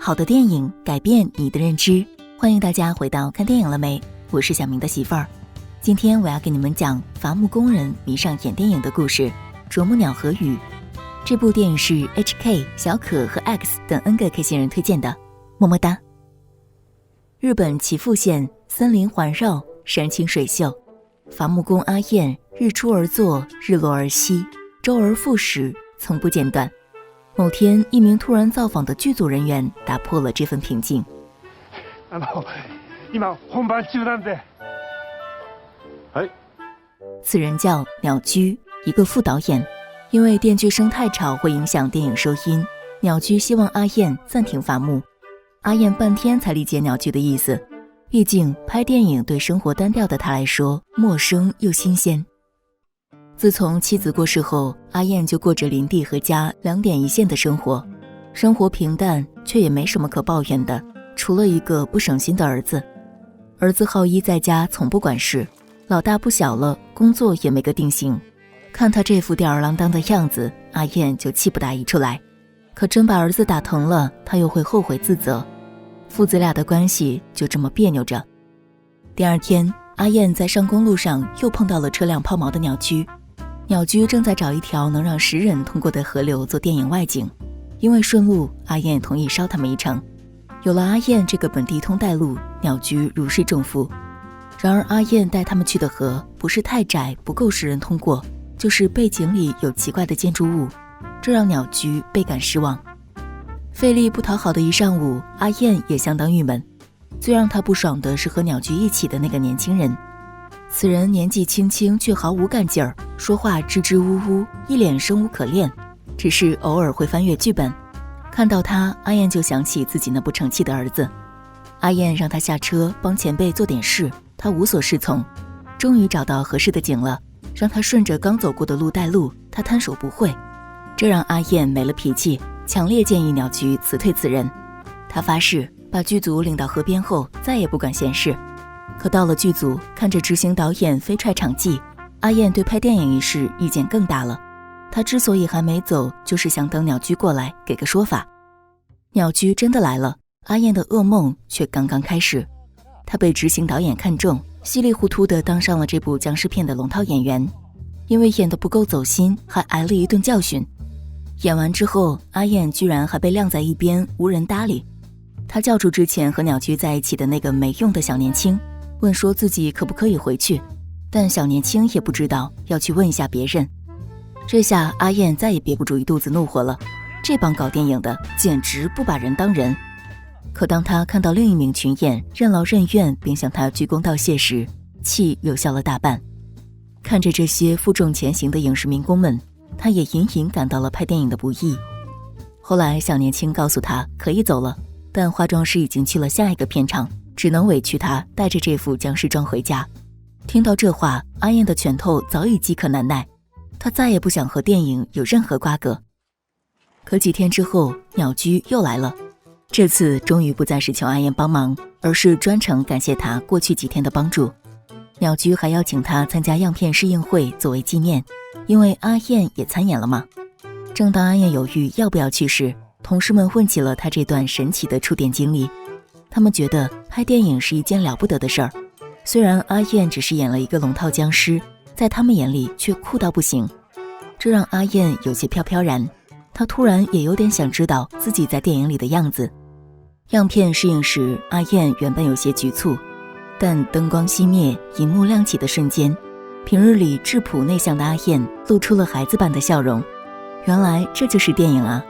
好的电影改变你的认知，欢迎大家回到看电影了没？我是小明的媳妇儿。今天我要给你们讲伐木工人迷上演电影的故事，啄木鸟和雨。这部电影是 HK、小可和 X 等 N 个 K 星人推荐的，么么哒。日本岐阜县，森林环绕，山清水秀，伐木工阿燕日出而作，日落而息，周而复始，从不间断。某天，一名突然造访的剧组人员打破了这份平静。今本番中なんで。此人叫鸟居，一个副导演。因为电锯声太吵会影响电影收音，鸟居希望阿燕暂停伐木。阿燕半天才理解鸟居的意思，毕竟拍电影对生活单调的他来说陌生又新鲜。自从妻子过世后，阿燕就过着林地和家两点一线的生活，生活平淡，却也没什么可抱怨的，除了一个不省心的儿子。儿子浩一在家从不管事，老大不小了，工作也没个定型。看他这副吊儿郎当的样子，阿燕就气不打一处来。可真把儿子打疼了，他又会后悔自责，父子俩的关系就这么别扭着。第二天，阿燕在上公路上又碰到了车辆抛锚的鸟居。鸟居正在找一条能让10人通过的河流做电影外景，因为顺路，阿燕同意捎他们一程。有了阿燕这个本地通带路，鸟居如释重负。然而阿燕带他们去的河不是太窄不够10人通过，就是背景里有奇怪的建筑物，这让鸟居倍感失望。费力不讨好的一上午，阿燕也相当郁闷。最让她不爽的是和鸟居一起的那个年轻人。此人年纪轻轻却毫无干劲儿，说话支支吾吾，一脸生无可恋，只是偶尔会翻阅剧本。看到他，阿燕就想起自己那不成器的儿子。阿燕让他下车帮前辈做点事，他无所适从。终于找到合适的景了，让他顺着刚走过的路带路，他摊手不会，这让阿燕没了脾气，强烈建议鸟居辞退此人。他发誓把剧组领到河边后再也不管闲事。可到了剧组，看着执行导演飞踹场记，阿燕对拍电影一事意见更大了。他之所以还没走，就是想等鸟居过来给个说法。鸟居真的来了，阿燕的噩梦却刚刚开始。他被执行导演看中，稀里糊涂地当上了这部僵尸片的龙套演员，因为演得不够走心，还挨了一顿教训。演完之后，阿燕居然还被晾在一边，无人搭理。他叫住之前和鸟居在一起的那个没用的小年轻，问说自己可不可以回去，但小年轻也不知道要去问一下别人。这下阿燕再也憋不住一肚子怒火了，这帮搞电影的简直不把人当人。可当他看到另一名群演任劳任怨并向他鞠躬道谢时，气又消了大半。看着这些负重前行的影视民工们，他也隐隐感到了拍电影的不易。后来小年轻告诉他可以走了，但化妆师已经去了下一个片场，只能委屈他带着这副僵尸妆回家。听到这话，阿燕的拳头早已饥渴难耐，她再也不想和电影有任何瓜葛。可几天之后，鸟居又来了，这次终于不再是求阿燕帮忙，而是专程感谢她过去几天的帮助。鸟居还邀请她参加样片试映会作为纪念，因为阿燕也参演了嘛。正当阿燕犹豫要不要去时，同事们问起了她这段神奇的触电经历。他们觉得拍电影是一件了不得的事儿，虽然阿燕只是演了一个龙套僵尸，在他们眼里却酷到不行。这让阿燕有些飘飘然，她突然也有点想知道自己在电影里的样子。样片试映时，阿燕原本有些局促，但灯光熄灭，荧幕亮起的瞬间，平日里质朴内向的阿燕露出了孩子般的笑容。原来这就是电影啊！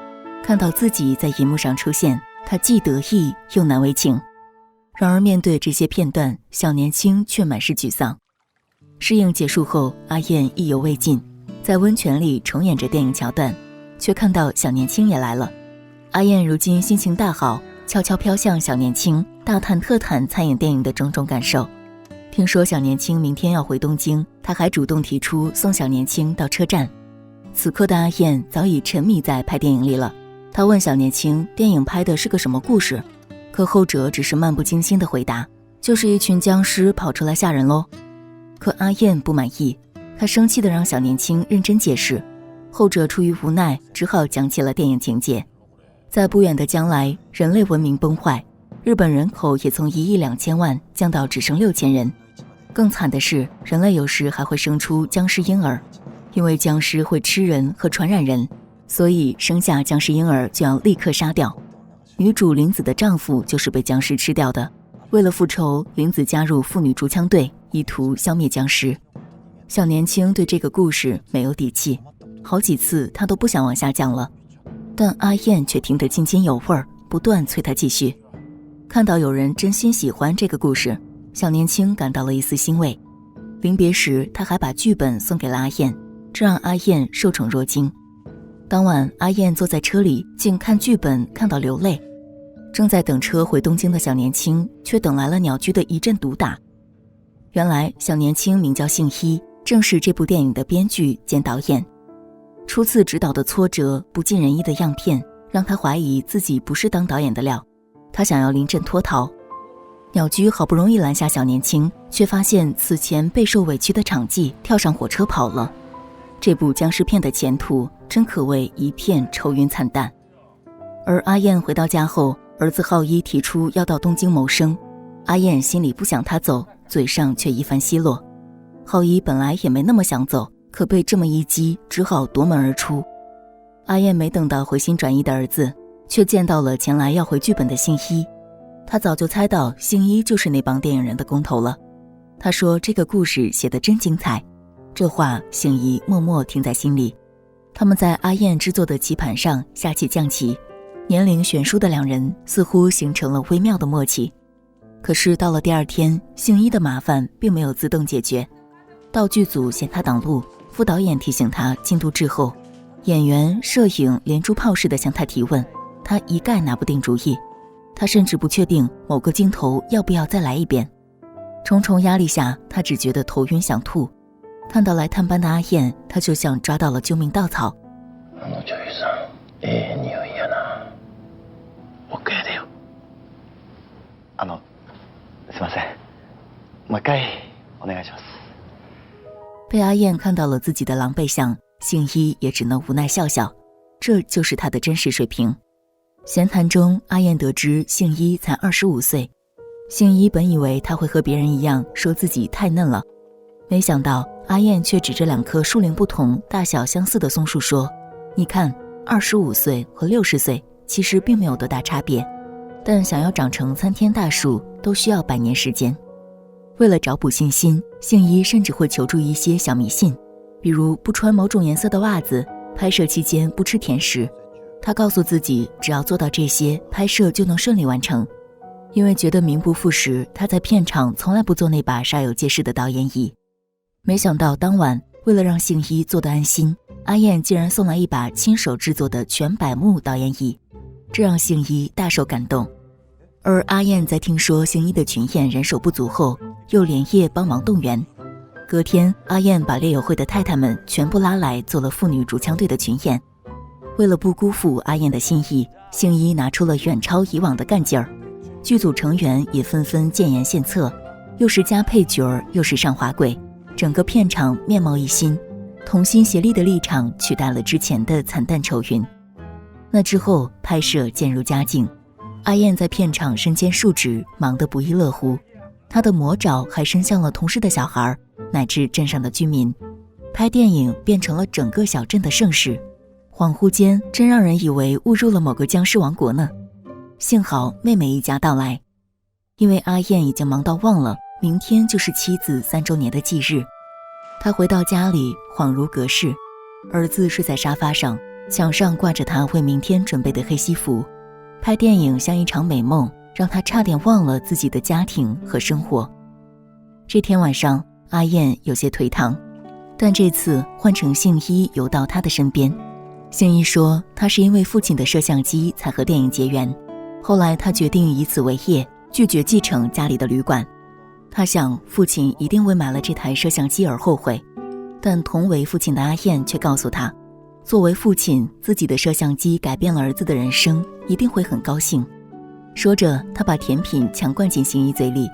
看到自己在荧幕上出现，她既得意又难为情。然而面对这些片段，小年轻却满是沮丧。试映结束后，阿燕意犹未尽，在温泉里重演着电影桥段，却看到小年轻也来了。阿燕如今心情大好，悄悄飘向小年轻，大谈特谈参演电影的种种感受。听说小年轻明天要回东京，她还主动提出送小年轻到车站。此刻的阿燕早已沉迷在拍电影里了，她问小年轻电影拍的是个什么故事，可后者只是漫不经心地回答，就是一群僵尸跑出来吓人咯。可阿燕不满意，她生气地让小年轻认真解释，后者出于无奈只好讲起了电影情节。在不远的将来，人类文明崩坏，日本人口也从1亿2千万降到只剩6000人。更惨的是，人类有时还会生出僵尸婴儿，因为僵尸会吃人和传染人，所以生下僵尸婴儿就要立刻杀掉。女主玲子的丈夫就是被僵尸吃掉的。为了复仇，玲子加入妇女竹枪队，意图消灭僵尸。小年轻对这个故事没有底气，好几次他都不想往下讲了，但阿燕却听得津津有味，不断催他继续。看到有人真心喜欢这个故事，小年轻感到了一丝欣慰。临别时，他还把剧本送给了阿燕，这让阿燕受宠若惊。当晚，阿燕坐在车里，竟看剧本看到流泪。正在等车回东京的小年轻，却等来了鸟居的一阵毒打。原来，小年轻名叫幸一，正是这部电影的编剧兼导演。初次执导的挫折、不尽人意的样片，让他怀疑自己不是当导演的料。他想要临阵脱逃。鸟居好不容易拦下小年轻，却发现此前备受委屈的场记跳上火车跑了。这部僵尸片的前途真可谓一片愁云惨淡。而阿燕回到家后，儿子浩一提出要到东京谋生，阿燕心里不想他走，嘴上却一番奚落。浩一本来也没那么想走，可被这么一激，只好夺门而出。阿燕没等到回心转意的儿子，却见到了前来要回剧本的幸一。他早就猜到幸一就是那帮电影人的工头了。他说这个故事写得真精彩，这话幸一默默听在心里。他们在阿燕制作的棋盘上下起象棋，年龄悬殊的两人似乎形成了微妙的默契。可是到了第二天，幸一的麻烦并没有自动解决，道具组嫌他挡路，副导演提醒他进度滞后，演员、摄影连珠炮似的向他提问，他一概拿不定主意。他甚至不确定某个镜头要不要再来一遍。重重压力下，他只觉得头晕想吐。看到来探班的阿燕，他就像抓到了救命稻草。女優さん、匂いやな。僕やでよ。すいません。もう一回お願いします。被阿燕看到了自己的狼狈相，幸一也只能无奈笑笑，这就是他的真实水平。闲谈中，阿燕得知幸一才25岁。幸一本以为他会和别人一样说自己太嫩了，没想到阿燕却指着2棵树龄不同、大小相似的松树说：“你看，25岁和60岁其实并没有多大差别，但想要长成参天大树，都需要100年时间。”为了找补信心，幸一甚至会求助一些小迷信，比如不穿某种颜色的袜子，拍摄期间不吃甜食。他告诉自己，只要做到这些，拍摄就能顺利完成。因为觉得名不副实，他在片场从来不坐那把煞有介事的导演椅。没想到当晚，为了让幸一坐得安心，阿燕竟然送来一把亲手制作的全柏木导演椅，这让幸一大受感动。而阿燕在听说幸一的群演人手不足后，又连夜帮忙动员。隔天，阿燕把猎友会的太太们全部拉来做了妇女竹枪队的群演。为了不辜负阿燕的心意，幸一拿出了远超以往的干劲儿。剧组成员也纷纷建言献策，又是加配角，又是上滑轨，整个片场面貌一新，同心协力的立场取代了之前的惨淡愁云。那之后，拍摄渐入佳境，阿燕在片场身兼数职，忙得不亦乐乎。她的魔爪还伸向了同事的小孩，乃至镇上的居民。拍电影变成了整个小镇的盛事。恍惚间，真让人以为误入了某个僵尸王国呢。幸好妹妹一家到来，因为阿燕已经忙到忘了明天就是妻子3周年的忌日。她回到家里恍如隔世，儿子睡在沙发上，墙上挂着他为明天准备的黑西服。拍电影像一场美梦，让他差点忘了自己的家庭和生活。这天晚上，阿燕有些颓唐，但这次换成幸一游到他的身边。幸一说，他是因为父亲的摄像机才和电影结缘，后来他决定以此为业，拒绝继承家里的旅馆。他想父亲一定为买了这台摄像机而后悔，但同为父亲的阿燕却告诉他，作为父亲，自己的摄像机改变了儿子的人生，一定会很高兴。说着，他把甜品强灌进幸一嘴里。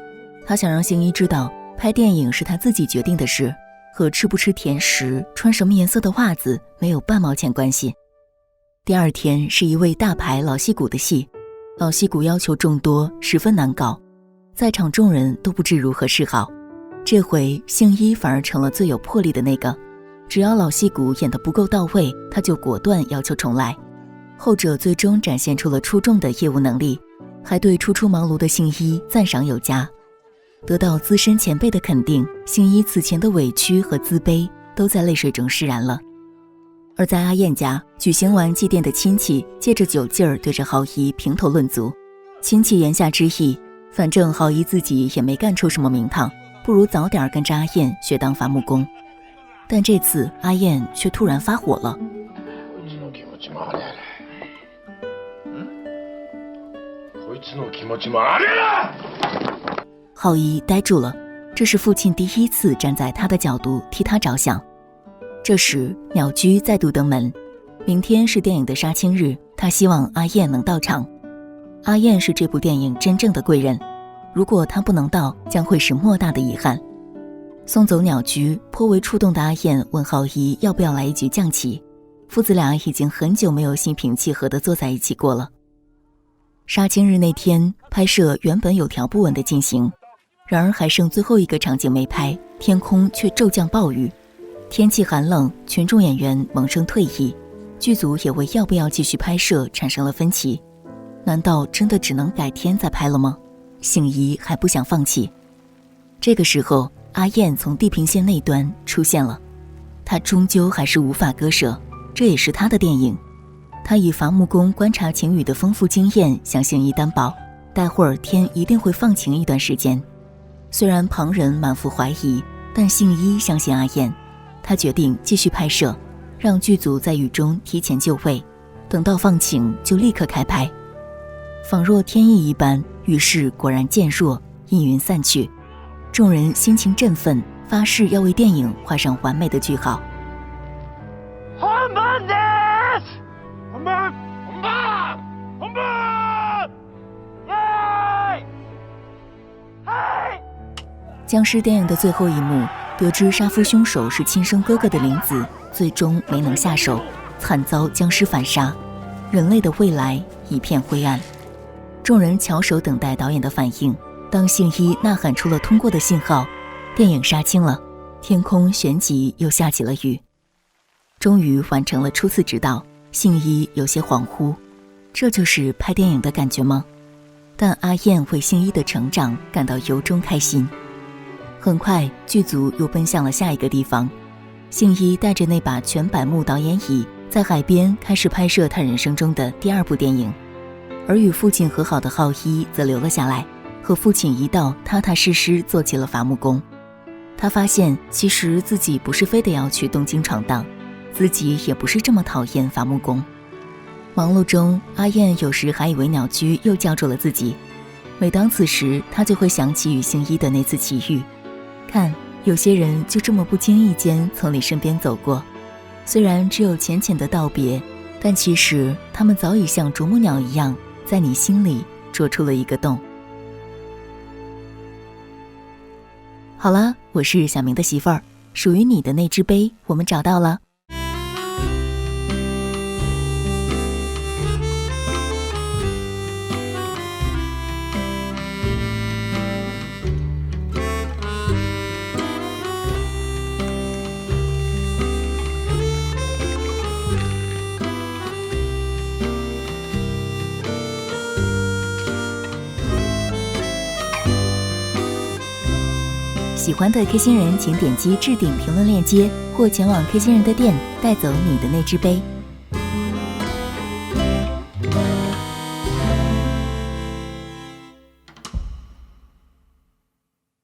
他想让幸一知道，拍电影是他自己决定的事，和吃不吃甜食、穿什么颜色的袜子没有半毛钱关系。第二天是一位大牌老戏骨的戏，老戏骨要求众多，十分难搞，在场众人都不知如何是好。这回幸一反而成了最有魄力的那个，只要老戏骨演得不够到位，他就果断要求重来。后者最终展现出了出众的业务能力，还对初出茅庐的幸一赞赏有加。得到资深前辈的肯定，幸一此前的委屈和自卑都在泪水中释然了。而在阿燕家举行完祭奠的亲戚，借着酒劲儿对着浩一评头论足。亲戚言下之意，反正浩一自己也没干出什么名堂，不如早点跟着阿燕学当伐木工。但这次阿燕却突然发火了。浩一呆住了，这是父亲第一次站在他的角度替他着想。这时鸟居再度登门，明天是电影的杀青日，他希望阿燕能到场。阿燕是这部电影真正的贵人，如果他不能到，将会是莫大的遗憾。送走鸟居，颇为触动的阿燕问浩一要不要来一局象棋，父子俩已经很久没有心平气和地坐在一起过了。杀青日那天，拍摄原本有条不紊地进行，然而还剩最后一个场景没拍，天空却骤降暴雨。天气寒冷，群众演员萌生退意，剧组也为要不要继续拍摄产生了分歧。难道真的只能改天再拍了吗？幸一还不想放弃。这个时候，阿燕从地平线那端出现了，她终究还是无法割舍，这也是她的电影。她以伐木工观察晴雨的丰富经验向幸一担保，待会儿天一定会放晴一段时间。虽然旁人满腹怀疑，但幸一相信阿燕。他决定继续拍摄，让剧组在雨中提前就位，等到放晴就立刻开拍。仿若天意一般，雨势果然渐弱，阴云散去，众人心情振奋，发誓要为电影画上完美的句号。本番です！本番！本番！本番！耶！嗨！僵尸电影的最后一幕，得知杀夫凶手是亲生哥哥的林子，最终没能下手，惨遭僵尸反杀，人类的未来一片灰暗。众人翘首等待导演的反应，当幸一呐喊出了通过的信号，电影杀青了，天空旋即又下起了雨。终于完成了初次指导，幸一有些恍惚，这就是拍电影的感觉吗？但阿燕为幸一的成长感到由衷开心。很快，剧组又奔向了下一个地方。幸一带着那把全柏木导演椅，在海边开始拍摄他人生中的第二部电影。而与父亲和好的浩一则留了下来，和父亲一道踏踏实实做起了伐木工。他发现，其实自己不是非得要去东京闯荡，自己也不是这么讨厌伐木工。忙碌中，阿燕有时还以为鸟居又叫住了自己。每当此时，他就会想起与幸一的那次奇遇。看，有些人就这么不经意间从你身边走过，虽然只有浅浅的道别，但其实他们早已像啄木鸟一样，在你心里啄出了一个洞。好了，我是小明的媳妇儿，属于你的那只杯，我们找到了。喜欢的 K 星人请点击置顶评论链接，或前往 K 星人的店带走你的那只杯。